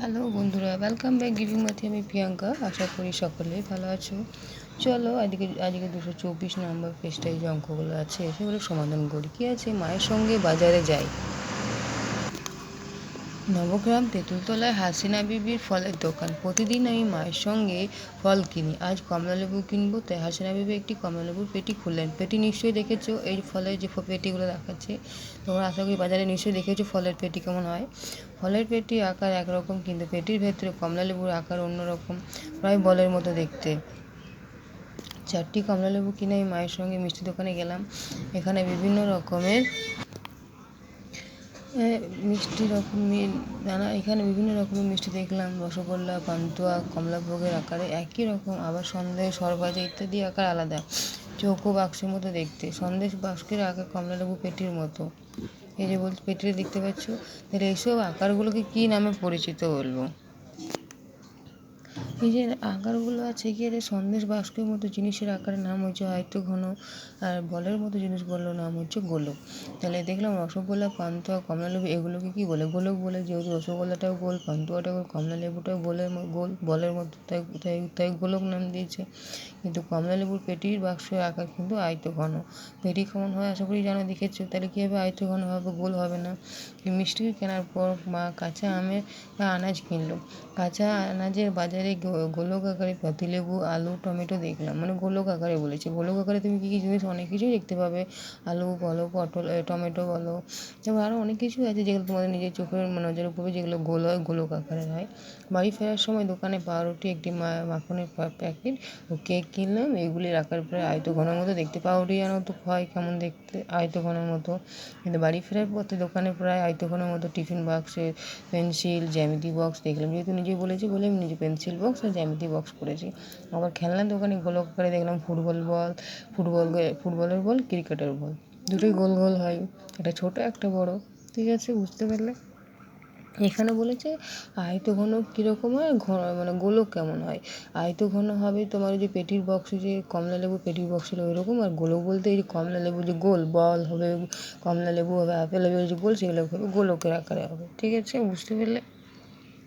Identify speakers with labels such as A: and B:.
A: Hello বন্ধুরা, welcome back giving মাথি। আমি প্রিয়াঙ্কা। আশা করি সকলেই ভালো আছো। চলো আজকে 224 নম্বর পেজটায় যে অঙ্কগুলো আছে সেগুলো সমাধান করি। কী আছে? মায়ের সঙ্গে বাজারে যাই। নবগ্রাম তেঁতুলতলায় হাসিনা বিবির ফলের দোকান। প্রতিদিন আমি মায়ের সঙ্গে ফল কিনি। আজ কমলালেবু কিনবো, তাই হাসিনা বিবি একটি কমলালেবুর পেটি খুললেন। পেটি নিশ্চয়ই দেখেছো, এই ফলের যে পেটিগুলো দেখাচ্ছে তোমরা আশা করি বাজারে নিশ্চয়ই দেখেছো ফলের পেটি কেমন হয়। ফলের পেটি আকার একরকম, কিন্তু পেটির ভেতরে কমলালেবুর আকার অন্যরকম, প্রায় বলের মতো দেখতে। 4টি কমলালেবু কিনে আমি মায়ের সঙ্গে মিষ্টি দোকানে গেলাম। এখানে বিভিন্ন রকমের মিষ্টি দেখলাম। রসগোল্লা, পান্তুয়া, কমলাভোগের আকারে একই রকম, আবার সন্দেশ, সরভাজা ইত্যাদি আকার আলাদা, চৌকো বাক্সের মতো দেখতে। সন্দেশ বাক্সের আকার কমলালেবু পেটির মতো। এই যে বলছি পেটিটা দেখতে পাচ্ছ, তাহলে এইসব আকারগুলোকে কী নামে পরিচিত বলবো? এই যে আকারগুলো আছে কি, সন্দেশ বাস্কের মতো জিনিসের আকারের নাম হচ্ছে আয়তঘন, আর বলের মতো জিনিসগুলোর নাম হচ্ছে গোলক। তাহলে দেখলাম রসগোল্লা, পান্তুয়া, কমলালেবু এগুলোকে কি বলে? গোলক বলে। যেহেতু রসগোল্লাটাও গোল, পান্তুয়াটাও গোল, কমলালেবুটাও গোল বলের মতো, তাই তাই তাই গোলক নাম দিয়েছে। কিন্তু কমলালেবুর পেটির বাক্সের আকার কিন্তু আয়তঘন। পেটি কেমন হয় আশা করি জানো, দেখেছো। তাহলে কীভাবে আয়তঘন হবে, গোল হবে না? মিষ্টি কেনার পর মা কাঁচা আমের আনাজ কিনলো। কাঁচা আনাজের বাজারে গোলক আকারে পাতিলেবু, আলু, টমেটো দেখলাম। মানে গোলক আকারে বলেছে। গোলক আকারে তুমি কী কী জিনিস, অনেক কিছুই দেখতে পাবে। আলু বলো, পটল, টমেটো বলো, এবং আরও অনেক কিছুই আছে যেগুলো তোমাদের নিজের চোখের নজরে পড়বে, যেগুলো গোল হয়, গোলক আকারের হয়। বাড়ি ফেরার সময় দোকানে পাউরুটি, একটি মাখনের প্যাকেট ও কেক কিনলাম। এগুলির আকার প্রায় আয়তঘনের মতো দেখতে। পাউরুটি জানো তো হয় কেমন দেখতে, আয়তঘনের মতো। কিন্তু বাড়ি ফেরার পথে দোকানে প্রায় আয়তঘনের মতো টিফিন বাক্সে পেন্সিল, জ্যামিতি বক্স দেখলাম। যেহেতু নিজেই বলেছি বলে আমি নিজে পেন্সিল বক্স আর জ্যামিতি বক্স করেছি। আবার খেলনার দোকানে গোলক আকারে দেখলাম ফুটবলের বল, ক্রিকেটের বল, দুটোই গোল গোল হয়, একটা ছোট একটা বড়। ঠিক আছে, বুঝতে পারলে? এখানে বলেছে আয়তঘন কীরকম হয়, মানে গোলক কেমন হয়। আয়তঘন হবে তোমার যে পেটির বক্সে, যে কমলালেবু পেটির বক্স ছিল ওইরকম। আর গোলক বলতে এই যে কমলালেবু যে গোল বল হবে, কমলালেবু হবে, আপেল হবে, যে গোল, সেগুলো হবে গোলকের আকারে হবে। ঠিক আছে, বুঝতে পারলে?